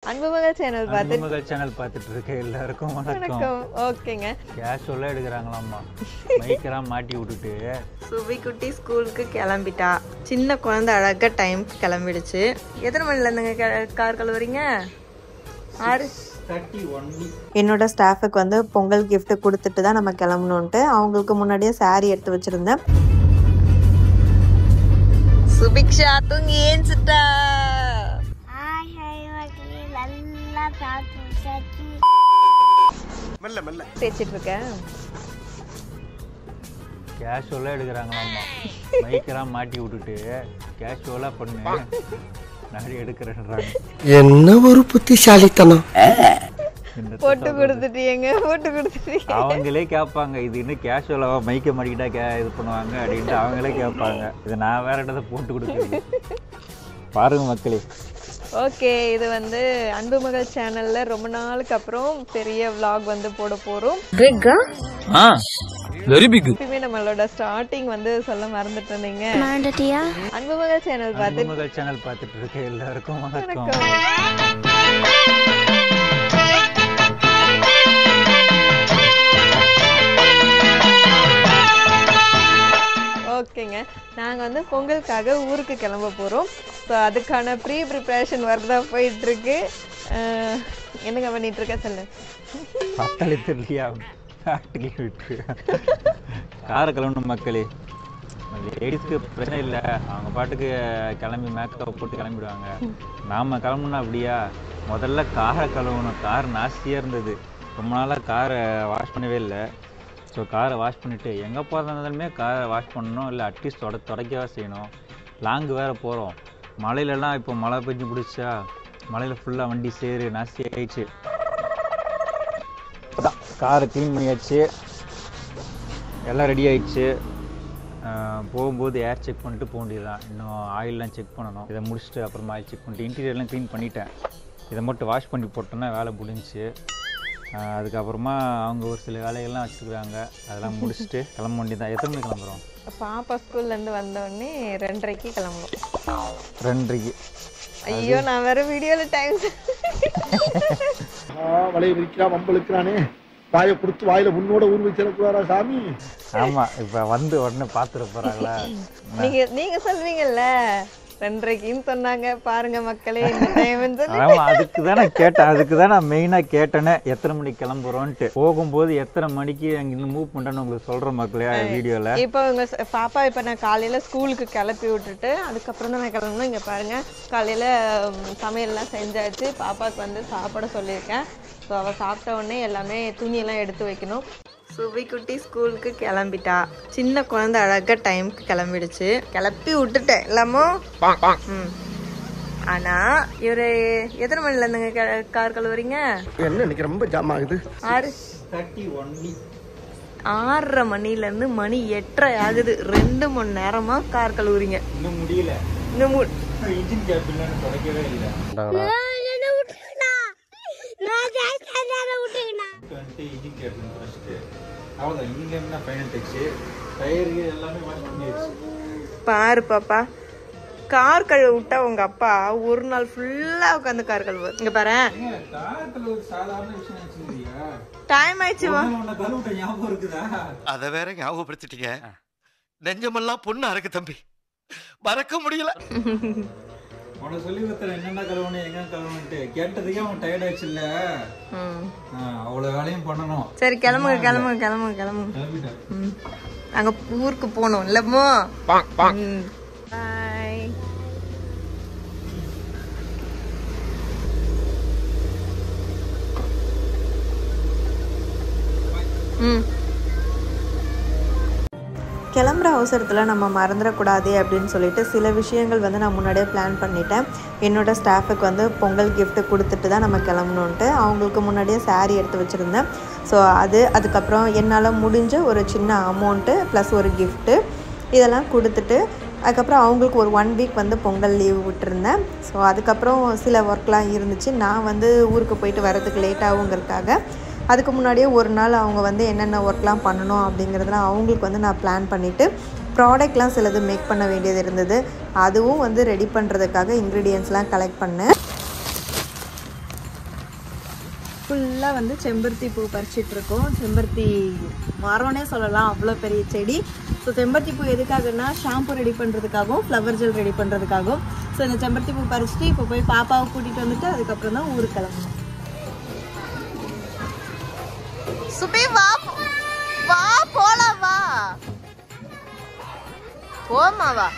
அன்புமகள் channel பார்த்துட்டு இருக்க எல்லாருக்கும் வணக்கம். ஓகேங்க. கேஷுவலா எடுக்கிறாங்களாம்மா. மைக்கெல்லாம் மாட்டி விட்டுட்டு சுபி குட்டி ஸ்கூலுக்கு கிளம்பிட்டா. சின்ன குழந்தை அழகா டைம்க்கு கிளம்பிடுச்சு. எத்தனை மணில இருந்துங்க கார் கழுவுறீங்க? 6:31. என்னோட ஸ்டாஃபுக்கு வந்து பொங்கல் கிஃப்ட் கொடுத்துட்டு தான் நம்ம கிளம்பணுன்ட்டு அவங்களுக்கு முன்னாடியே சாரி எடுத்து வச்சிருந்தேன். சுபிக்ஷா தூங்கி ஏஞ்சிட்டா. தேய்ச்சிட்டு இருக்கேன். கேஷுவலா எடுக்கிறாங்களாம்மா. மைக்கெல்லாம் மாட்டி விட்டுட்டு கேஷுவலா பண்ணு நாடி எடுக்கிறேன்றாங்க. என்ன ஒரு புத்திசாலித்தனம். போட்டு கொடுத்துட்டீங்க. அவங்களே கேட்பாங்க, இது இன்னும் கேஷுவலாவா மைக்க மாட்டிக்கிட்டா இது பண்ணுவாங்க அப்படின்ட்டு அவங்களே கேட்பாங்க. இது நான் வேற இடத்த போட்டு கொடுக்குறது. பாருங்க மக்களே. ஓகே, இது வந்து அன்புமகள் சேனல்ல ரொம்ப நாளுக்கு அப்புறம் பெரிய vlog வந்து போட போறோம். Very big. இப்பவே நம்மளோட ஸ்டார்டிங் வந்து சொல்ல மறந்துட்டு இருந்தீங்க. அன்புமகள் சேனல் பார்த்துட்டு இருக்க எல்லாருக்கும் வணக்கம். ஓகேங்க, நாங்கள் வந்து பொங்கலுக்காக ஊருக்கு கிளம்ப போகிறோம். ஸோ அதுக்கான ப்ரிப்ரேஷன் ஒர்க் தான் போயிட்டுருக்கு. என்னங்க பண்ணிட்டு இருக்க சொல்லு. காரை கிளம்பணும் மக்களே. லேடிஸ்க்கு பிரச்சனை இல்லை, அவங்க பாட்டுக்கு கிளம்பி மேக்கப் போட்டு கிளம்பிடுவாங்க. நாம் கிளம்புனா அப்படியா? முதல்ல காரை கழுவணும். கார் நாஸ்தியாக இருந்தது. ரொம்ப நாளாக காரை வாஷ் பண்ணவே இல்லை. ஸோ காரை வாஷ் பண்ணிவிட்டு எங்கே போகிறதாலுமே காரை வாஷ் பண்ணணும், இல்லை அட்லீஸ்ட் தொடக்கவே செய்யணும். லாங்கு வேறு போகிறோம். மழையிலலாம் இப்போ மழை பெஞ்சு பிடிச்சா மழையில் ஃபுல்லாக வண்டி சேரு நாஸ்தி ஆயிடுச்சு. காரை க்ளீன் பண்ணியாச்சு, எல்லாம் ரெடி ஆயிடுச்சு. போகும்போது ஏர் செக் பண்ணிட்டு போக வேண்டியதுதான். இன்னும் ஆயிலெலாம் செக் பண்ணணும். இதை முடிச்சுட்டு அப்புறமா ஆயில் செக் பண்ணிட்டு இன்டீரியர்லாம் க்ளீன் பண்ணிட்டேன். இதை மட்டும் வாஷ் பண்ணி போட்டோன்னா வேலை முடிஞ்சிச்சு. அதுக்கப்புறமா அவங்க ஒரு சில வேலைகள்லாம் வச்சுருக்குறாங்க. அதெல்லாம் முடிச்சுட்டு கிளம்ப வேண்டியதான். எத்தனை மணிக்கு கிளம்புறோம்? பாப்பா ஸ்கூல்லேருந்து வந்தோடனே 2:30 கிளம்புறோம். 2:30. ஐயோ, நான் வேற வீடியோவில் டைம் வலையை விரிக்கிறான், வம்பளுக்கிறானே. வாயை கொடுத்து வாயில உன்னோட ஊர் வச்சிடக்கூடாதா சாமி? ஆமா, இப்ப வந்து உடனே பாத்துட போறாங்களா? நீங்க சொல்வீங்கல்ல 2:30ன்னு சொன்னாங்க. பாருங்க மக்களே, அதுக்குதான் நான் மெயினா கேட்டேனே எத்தனை மணிக்கு கிளம்புறோன்ட்டு. போகும்போது எத்தனை மணிக்கு அங்க மூவ் பண்றேன்னு உங்களுக்கு சொல்ற மக்களே வீடியோல. இப்போ உங்க பாப்பா இப்ப நான் காலையில ஸ்கூலுக்கு கிளப்பி விட்டுட்டு அதுக்கப்புறம் தான் நான் கிளம்பணும். இங்க பாருங்க, காலையில சமையல்லாம் செஞ்சாச்சு. பாப்பாவுக்கு வந்து சாப்பிட சொல்லியிருக்கேன். ஸோ அவள் சாப்பிட்ட உடனே எல்லாமே துணியெல்லாம் எடுத்து வைக்கணும். சுபி குட்டி ஸ்கூலுக்கு கிளம்பிட்டா. சின்ன குழந்தை அழகா டைம்க்கு கிளம்பிடுச்சு. கிளப்பி விட்டுட்டேன் எல்லாமோ. ஆனா இவரு எத்தனை மணில இருந்துங்க கார் கழுவுறீங்க? என்ன இன்னைக்கு ரொம்ப ஜாம் ஆகுது. 6:30 மணில இருந்து மணி 8:30 ஆகுது. 2 மணி நேரமா கார் கழுவுறீங்க. இன்னும் முடியல. இன்ஜின் கேப் இல்லைன்னு தொடக்கவே இல்லை. பாரு பாப்பா, கார் கழுவ விட்டா உங்க அப்பா ஒரு நாள் ஃபுல்லா உட்காந்து கார் கழுவு. இங்க பாரு, டைம் ஆயிடுச்சு. அத வேற ஞாபகப்படுத்திட்டீங்க. நெஞ்சமெல்லாம் பொண்ணா இருக்கு தம்பி, மறக்க முடியல. உனக்கு சொல்லி கொடுத்தல என்னென்ன கழுவணும் எங்க கழுவணும்ட்டு கேட்டதுக்கே அவன் டயர்ட் ஆயிடுச்சு இல்ல. அவ்வளவு வேலையும் பண்ணணும். சரி கிளம்புங்க. அங்க ஊருக்கு போகணும் இல்லமோ. பாய். கிளம்புற அவசரத்தில் நம்ம மறந்துடக்கூடாது அப்படின்னு சொல்லிட்டு சில விஷயங்கள் வந்து நான் முன்னாடியே பிளான் பண்ணிட்டேன். என்னோடய ஸ்டாஃபுக்கு வந்து பொங்கல் கிஃப்ட்டு கொடுத்துட்டு தான் நம்ம கிளம்பணுன்ட்டு அவங்களுக்கு முன்னாடியே சாரீ எடுத்து வச்சுருந்தேன். ஸோ அதுக்கப்புறம் என்னால் முடிஞ்ச ஒரு சின்ன அமௌண்ட்டு ப்ளஸ் ஒரு கிஃப்ட்டு இதெல்லாம் கொடுத்துட்டு அதுக்கப்புறம் அவங்களுக்கு ஒரு 1 வீக் வந்து பொங்கல் லீவ் விட்டுருந்தேன். ஸோ அதுக்கப்புறம் சில ஒர்க்லாம் இருந்துச்சு. நான் வந்து ஊருக்கு போயிட்டு வரதுக்கு லேட் ஆகுங்கிறதுக்காக அதுக்கு முன்னாடியே ஒரு நாள் அவங்க வந்து என்னென்ன ஒர்க்லாம் பண்ணணும் அப்படிங்கிறதுலாம் அவங்களுக்கு வந்து நான் பிளான் பண்ணிவிட்டு ப்ராடக்ட்லாம் சிலது மேக் பண்ண வேண்டியது இருந்தது. அதுவும் வந்து ரெடி பண்ணுறதுக்காக இன்க்ரீடியன்ட்ஸ்லாம் கலெக்ட் பண்ணேன். ஃபுல்லாக வந்து செம்பருத்தி பூ பறிச்சிட்டு இருக்கோம். செம்பருத்தி மரம்னே சொல்லலாம், அவ்வளோ பெரிய செடி. ஸோ செம்பருத்தி பூ எதுக்காகனா ஷாம்பு ரெடி பண்ணுறதுக்காகவும் ஃப்ளவர் ஜெல் ரெடி பண்ணுறதுக்காகவும். ஸோ இந்த செம்பருத்தி பூ பறிச்சுட்டு இப்போ போய் பாப்பாவை கூட்டிகிட்டு வந்துட்டு அதுக்கப்புறம் தான் ஊருக்கு கிளம்பணும். சுபி வா வா போலாம் வா போமா வா.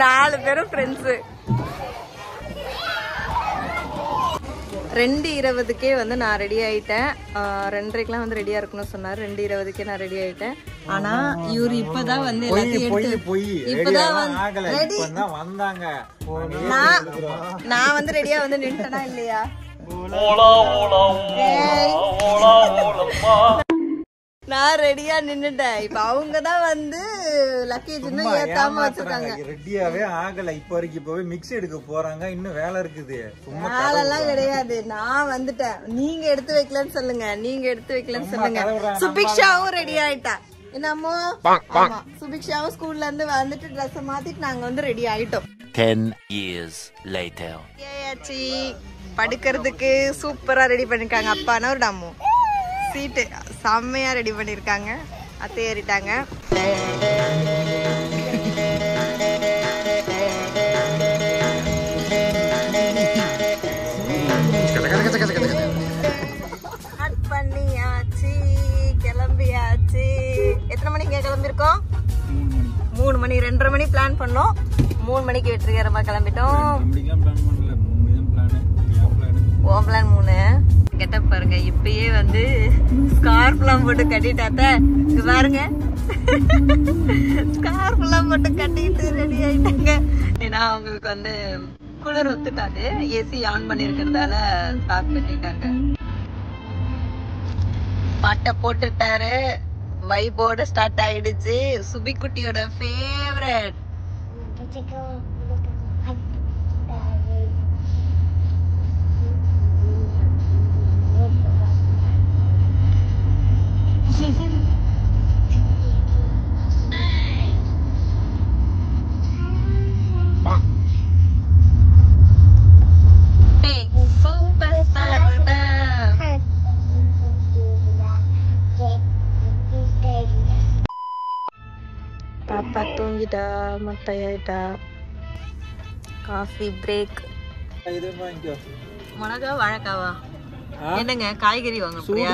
நாலு பேரும் ஃப்ரெண்ட்ஸு. 2:20க்கே வந்து நான் ரெடி ஆயிட்டேன். 2:30க்கெல்லாம் வந்து ரெடியா இருக்கணும்னு சொன்னார். 2:20க்கே நான் ரெடி ஆயிட்டேன். ஆனா இவரு இப்பதான் வந்து எல்லாத்தையும் எடுத்து இப்பதான் ரெடி வந்தாங்க. நான் வந்து ரெடியா வந்து நின்ட்டனா இல்லையா? நான் ரெடியா நின்னுட்டேன். இப்ப அவங்கதான் வந்து லக்கேஜ் இன்னும் ஏத்தாம வச்சிருக்காங்க. ரெடியாவே ஆகல. இப்ப வரைக்கும் இப்பவே மிக்ஸ் எடுக்க போறாங்க. இன்னும் வேலை இருக்குது. வேலைலாம் கிடையாது. நான் வந்துட்டேன். நீங்க எடுத்து வைக்கலன்னு சொல்லுங்க. நீங்க எடுத்து வைக்கலன்னு சொல்லுங்க. சுபிக்ஷாவும் ரெடி ஆயிட்டா. என்னமோ சுபிக்ஷாவும் ஸ்கூல்ல இருந்து வந்துட்டு ட்ரெஸ் மாத்திட்டு நாங்க வந்து ரெடி ஆயிட்டோம். 10 years later. படுக்கிறதுக்கு சூப்பரா ரெடி பண்ணிருக்காங்க. அப்பானா ஒரு டம்மு சீட்டு செம்மையா ரெடி பண்ணிருக்காங்க. அத்தை ஏறிட்டாங்க. கட் பண்ணியாச்சு, கிளம்பியாச்சு. எத்தனை மணிக்கு கிளம்பிருக்கோம்? 3 மணி. 2:30 மணி பிளான் பண்ணோம். 3 மணிக்கு வெற்றிகரமா கிளம்பிட்டோம். ஓ பிளான் 3. கெட்டப் பாருங்க. இப்பயே வந்து ஸ்கார்ஃப்லாம் போட்டு கட்டிட்டாத்த. இங்க பாருங்க, ஸ்கார்ஃப்லாம் போட்டு கட்டிட்டு ரெடி ஆயிட்டாங்க. ஏன்னா அவங்களுக்கு வந்து குளிர் ஒத்துட்டாது. ஏசி ஆன் பண்ணிருக்கிறதால ஸ்டாப் பண்ணிட்டாங்க. பாட்டை போட்டுட்டாரு. வைபோட ஸ்டார்ட் ஆயிடுச்சு. சுபிக்குட்டியோட ஃபேவரட். பாப்பா தூங்கிட்டா, மட்டையாயிட்டா. Coffee break. மிளகா வாழைக்காவா? என்னங்க காய்கறி வாங்க போறியா?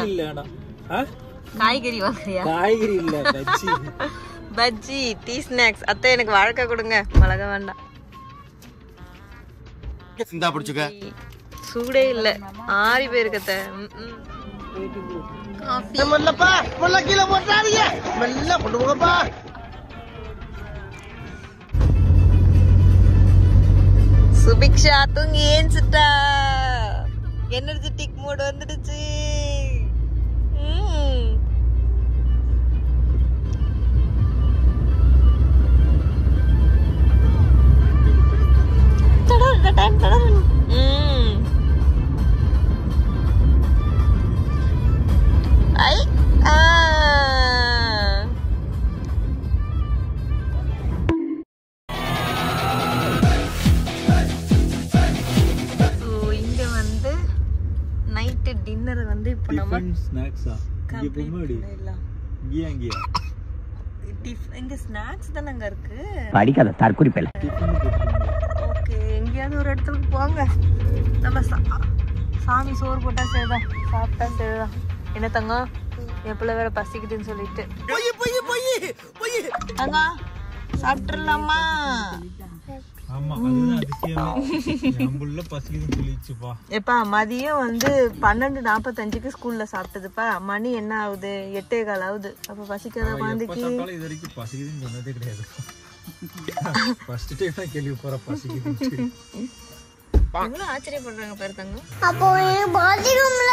காய்கறி வாங்குறியா? காய்கறி இல்ல, பஜ்ஜி. Bajji, tea snacks. அத்தை எனக்கு வாழைக்காய் கொடுங்க, மிளகா வேண்டாம். இந்தா பிடிச்சுக்க. சூடே இல்ல, ஆறி போயிருக்கத்த. காஃபி மெல்லப்பா, மெல்ல கீழே போட்டாதீங்க. மெல்ல கொண்டு போங்கப்பா. சுபிக்ஷா தூங்கி ஏஞ்சிட்டா. எனர்ஜெட்டிக் மூட் வந்துடுச்சு. இங்க வந்து நைட்டு டின்னர் வந்து இப்போ நம்ம ஸ்நாக்ஸா இங்க போமாடி இங்க இங்க ஸ்நாக்ஸ் தான அங்க இருக்கு. படிக்காத தற்குறி பேல. ஓகே, எங்கயாவது ஒரு இடத்துக்கு போங்க. நம்ம சாமி சோறு போட்டா சரிதான், சாப்பிட்டா சரிதான். என்ன தங்கம், எப்பல வேற பசிக்குதுன்னு சொல்லிட்டு தங்கம் சாப்பிட்டுலாமா? ஆமா, அதுதான் அதிசயம். நம்மள பசிக்குதுன்னு சொல்லிச்சுப்பா. எப்பா மதியம் வந்து 12:45க்கு ஸ்கூல்ல சாப்பிட்டதுப்பா. மணி என்ன ஆகுது? 8:15 ஆகுது. அப்ப பசிக்காத குழந்தைக்கு இது வரைக்கும் பசிக்குதுன்னு சொன்னதே கிடையாது. ஃபர்ஸ்ட் டைம் தான் கேள்வி போற பசிக்குதுன்னு. எவ்வளவு ஆச்சரியப்படுறாங்க பாரு தங்கம். அப்போ பாத்ரூம்ல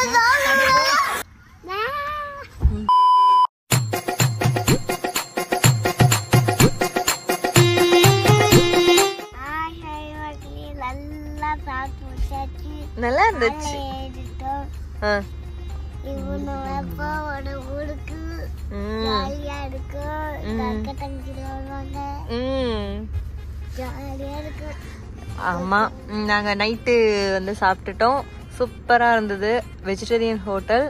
நல்லா இருந்துச்சு. ஜாலியா இருக்கு. அக்கா தங்கச்சி வருவாங்க. ஜாலியா இருக்கு. ஆமா, நாங்க நைட்டு வந்து சாப்பிட்டுட்டோம். சூப்பரா இருந்தது. வெஜிடேரியன் ஹோட்டல்,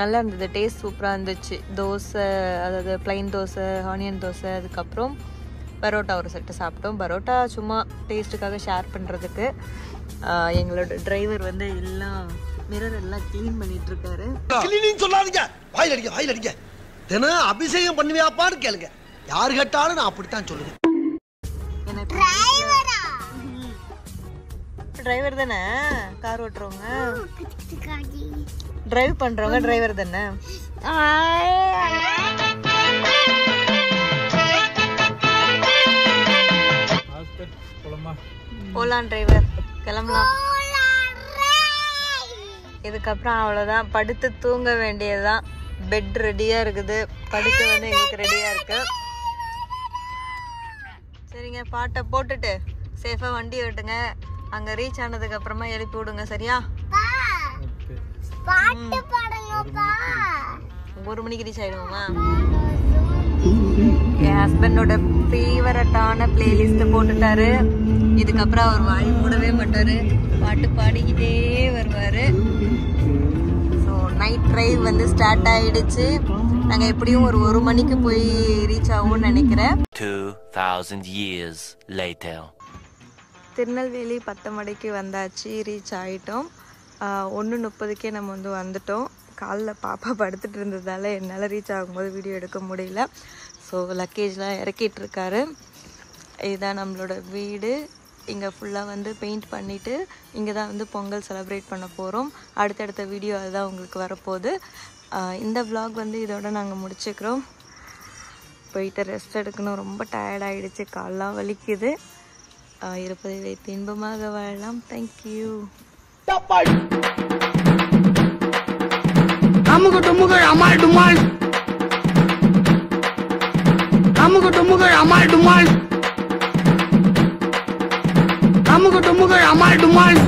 நல்லா இருந்தது. டேஸ்ட் சூப்பரா இருந்துச்சு. தோசை, அதாவது பிளைன் தோசை, ஆனியன் தோசை, அதுக்கப்புறம் பரோட்டா ஒரு செட்டு சாப்பிட்டோம். பரோட்டா சும்மா டேஸ்ட்டுக்காக ஷேர் பண்ணுறதுக்கு. எங்களோட டிரைவர் வந்து எல்லாம் மிரர் எல்லாம் க்ளீன் பண்ணிட்டு இருக்காரு. கிளீனிங் சொல்லாதீங்க, வாயில் அடிக்க. தினம் அபிஷேகம் பண்ணுவியாப்பான்னு கேளுங்க. யார் கேட்டாலும் நான் அப்படித்தான் சொல்லுவேன். டிரைவர் தானே, கார் ஓட்டுறவங்க, டிரைவ் பண்றவங்க டிரைவர் தானே. போலாம் டிரைவர், கிளம்பலாம். இதுக்கப்புறம் அவ்வளவுதான், படுத்து தூங்க வேண்டியதுதான். பெட் ரெடியா இருக்குது, படுக்க வந்து எங்களுக்கு ரெடியா இருக்கு. சரிங்க, பாட்டை போட்டுட்டு சேஃபா வண்டி ஓட்டுங்க. அங்க ரீச் ஆனதுக்கு அப்புறமா எழுப்பி விடுங்க, சரியா? பாட்டு பாடுங்கப்பா. 1 மணிக்கு ரீச் ஆயிடுவோமா? என் ஹஸ்பண்டோட ஃபேவரட்டான பிளேலிஸ்ட் போட்டுட்டாரு. இதுக்கப்புறம் அவர் வாய் மூடவே மாட்டாரு, பாட்டு பாடிக்கிட்டே வருவாரு. ஸோ நைட் ட்ரைவ் வந்து ஸ்டார்ட் ஆயிடுச்சு. நாங்கள் எப்படியும் ஒரு 1 மணிக்கு போய் ரீச் ஆகும்னு நினைக்கிறேன். 2000 years later. திருநெல்வேலி 10 மணிக்கு வந்தாச்சு, ரீச் ஆகிட்டோம். 1:30க்கே நம்ம வந்து வந்துட்டோம். காலில் பாப்பா படுத்துட்டு இருந்ததால் என்னால் ரீச் ஆகும்போது வீடியோ எடுக்க முடியல. ஸோ லக்கேஜ்லாம் இறக்கிட்டுருக்காரு. இதுதான் நம்மளோட வீடு. இங்கே ஃபுல்லாக வந்து பெயிண்ட் பண்ணிவிட்டு இங்கே தான் வந்து பொங்கல் செலிப்ரேட் பண்ண போகிறோம். அடுத்தடுத்த வீடியோ அதுதான் உங்களுக்கு வரப்போகுது. இந்த விலாக் வந்து இதோட நாங்கள் முடிச்சுக்கிறோம். போயிட்டு ரெஸ்ட் எடுக்கணும், ரொம்ப டயர்டாகிடுச்சு, கால்லாம் வலிக்குது. இருப்பதை வைத்து இன்பமாக வாழலாம். தேங்க்யூ. அமுகு டுமுகள் அமால் டுமால், அமுகு டுமுகள் அமால் டுமால், அமுகு டுமுகள் அமால் டுமால்.